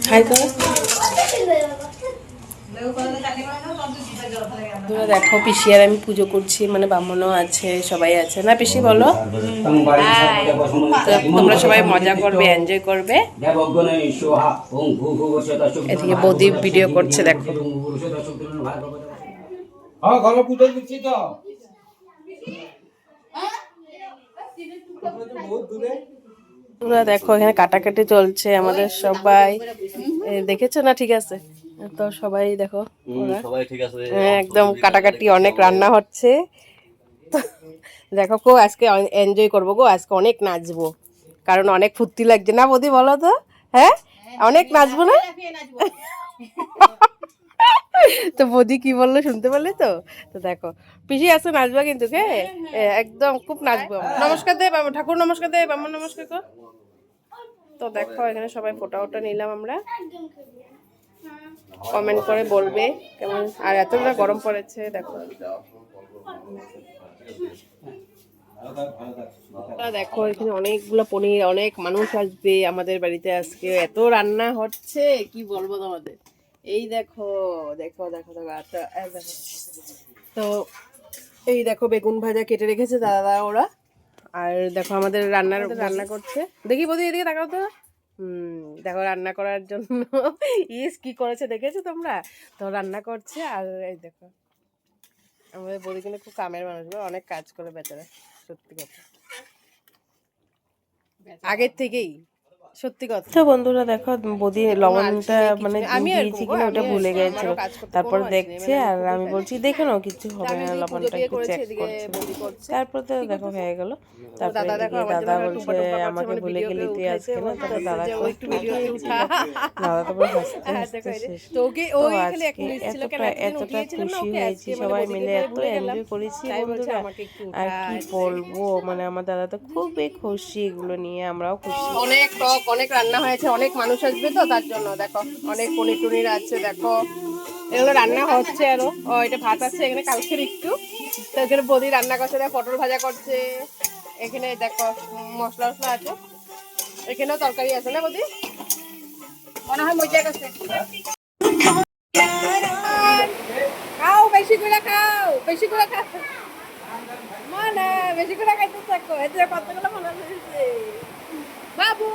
High করো। দেখো পিসি আর আমি পুজো করছি, মানে ব্রাহ্মণও আছে, সবাই আছে না পিসি বলো। তো তোমরা সবাই মজা করবে, এনজয় করবে। এদিকে বৌদি ভিডিও করছে দেখো। তোমরা দেখো এখানে কাটাকাটি চলছে আমাদের সবাই, দেখেছো না? ঠিক আছে তো সবাই দেখো, সবাই ঠিক আছে, একদম কাটাকাটি, অনেক রান্না হচ্ছে। দেখো গো আজকে এনজয় করবো গো, আজকে অনেক নাচবো, কারণ অনেক ফুর্তি লাগছে না বৌদি বলো তো? হ্যাঁ অনেক নাচবো না? তো বৌদি কি বললো শুনতে পারলে তো? তো দেখো পিসি আছে নাচবা কিন্তু, হ্যাঁ একদম খুব নাচবো। নমস্কার দে বাবা, ঠাকুর নমস্কার দে, বাবা নমস্কার কর। তো দেখো এখানে সবাই ফোটা ওটা নিলাম আমরা। কমেন্ট করে বলবে কেমন, আর এতটা গরম পড়েছে দেখো। দেখো এখানে অনেকগুলো পনির, অনেক মানুষ আসবে আমাদের বাড়িতে আজকে, এত রান্না হচ্ছে কি বলবো তোমাদের। এই দেখো দেখো দেখো দেখো দেখো। তো এই দেখো বেগুন ভাজা কেটে রেখেছে দাদা ওরা, আর দেখো আমাদের রান্না করছে। দেখি বৌদি এদিকে তাকাও তো। দেখো রান্না করার জন্য ইস কি করেছে দেখেছো তোমরা? তো রান্না করছে, আর এই দেখো আমাদের বৌদি কিন্তু খুব কামের মানুষ, অনেক কাজ করে বেচারা, সত্যি কথা, আগের থেকেই সত্যি কথা। তো বন্ধুরা দেখো বৌদি লবণটা মানে দিয়েছি কিনা ওটা ভুলে গেছিল, তারপর দেখছে আর আমি বলছি দেখে নাও কিছু হবে না, লবণটা একটু চেক করছে। তারপর তো দেখো হয়ে গেল। তারপর দাদা বলছে আমাকে ভুলে গেলি তুই আজকে না, তারপর দাদা দাদা তারপর হাসতে শেষ। তো আজকে এতটা খুশি হয়েছি, সবাই মিলে এত এনজয় করেছি বন্ধুরা, আর কি বলবো, মানে আমার দাদা তো খুবই খুশি, এগুলো নিয়ে আমরাও খুশি। অনেক টক, অনেক রান্না হয়েছে, অনেক মানুষ আসবে তো তার জন্য দেখো অনেক পনির টনির আছে দেখো, এগুলো রান্না হচ্ছে। আরো এটা ভাত আছে এখানে কালকের একটু, তো এখানে বৌদি রান্না করছে, দেখো পটল ভাজা করছে, এখানে দেখো মশলা টসলা আছে, এখানেও তরকারি আছে না বৌদি, মনে হয় মজা করছে। খাও বেশি করে খাও, বেশি করে খাও, মানে বেশি করে খাইতে থাকো, এতে কতগুলো মনে হয়েছে বাবু।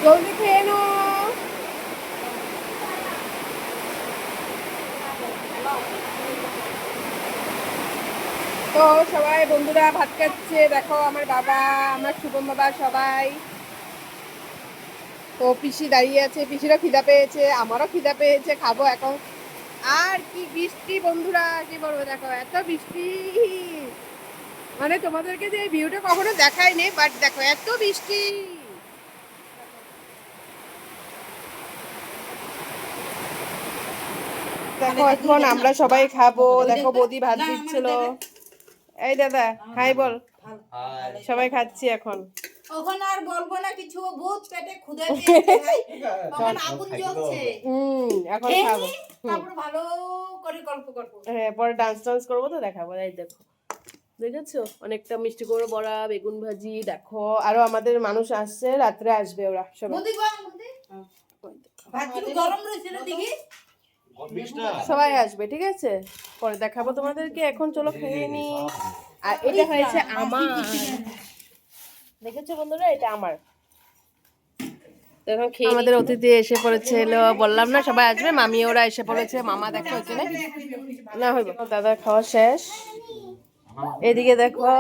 জলদি খেয়ে নো। তো সবাই বন্ধুরা ভাত খাচ্ছে দেখো, আমার বাবা, আমার শুভম বাবা সবাই। তো পিসি দাঁড়িয়ে আছে, পিসিরও খিদা পেয়েছে, আমারও খিদা পেয়েছে, খাবো এখন। আর কি বৃষ্টি বন্ধুরা, কি বলবো দেখো এত বৃষ্টি, মানে তোমাদেরকে যে ভিউটা কখনো দেখায়নি, বাট দেখো এত বৃষ্টি। দেখো এখন আমরা সবাই খাবো, দেখো বৌদি ভাত দিচ্ছিল। এই দাদা হাই বল, সবাই খাচ্ছি এখন। ওখানে আর বলবো না কিছু, ভূত পেটে খুদে পেয়েছে, ওখানে আগুন জ্বলছে। এখন খাবো, তারপর ভালো করে গল্প করব। হ্যাঁ পরে ডান্স টান্স করবো, তো দেখাবো। এই দেখো দেখেছো অনেকটা মিষ্টি করে বড়া, বেগুন ভাজি দেখো, আরো আমাদের মানুষ আসছে, রাত্রে আসবে ওরা সবাই। গরম রয়েছে না দেখি, সবাই আসবে ঠিক আছে, পরে দেখাবো তোমাদেরকে, এখন চলো খেয়ে নি। আর এটা হয়েছে আমার, দেখেছো বন্ধুরা এটা আমার। আমাদের অতিথি এসে পড়েছে, বললাম না সবাই আসবে, মামি ওরা এসে পড়েছে, মামা দেখো এখানে না হইব। দাদা খাওয়া শেষ, এদিকে দেখো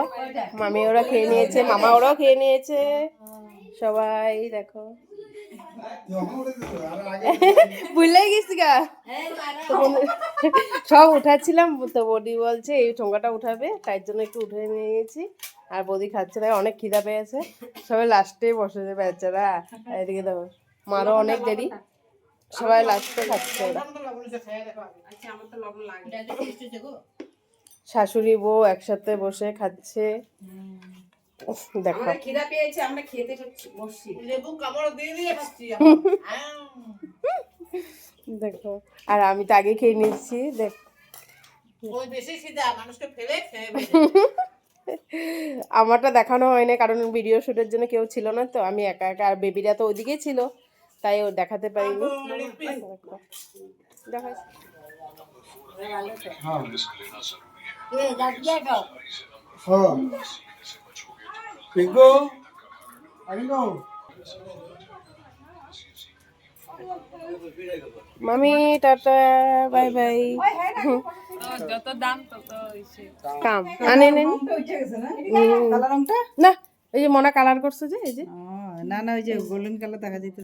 মামি ওরা খেয়ে নিয়েছে, মামা ওরাও খেয়ে নিয়েছে, সবাই দেখো বুঝলে গেছি গা। সব উঠাচ্ছিলাম তো বৌদি বলছে এই ঠোঙ্গাটা উঠাবে, তাই জন্য একটু উঠে নিয়েছি। আর বৌদি খাচ্ছে না, অনেক খিদা পেয়েছে, সবাই লাস্টে বসেছে বেচারা। এদিকে দেখো মারও অনেক দেরি, সবাই লাস্টে খাচ্ছে ওরা। শাশুড়ি বউ একসাথে বসে খাচ্ছে দেখো। খিদা পেয়েছে, আমরা খেতে বসছি, লেবু কামড় দিয়ে দিয়েছি দেখো, আর আমি তো আগে খেয়ে নিচ্ছি দেখ। ওই বেশি খিদা মানুষকে ফেলে খেয়ে আমারটা দেখানো হয়নি কারণ ভিডিও শুটের জন্য কেউ ছিল না, তো আমি একা একা, আর বেবিরা তো ওইদিকেই ছিল, তাই ও দেখাতে পারিনি। দেখা মামি টাটা, বাই বাই। যত দাম তত কাম আনে নেন কালো রংটা না, এই যে মনা কালার করছে যে, এই যে না না ওই যে গোল্ডেন কালার দেখা যেত।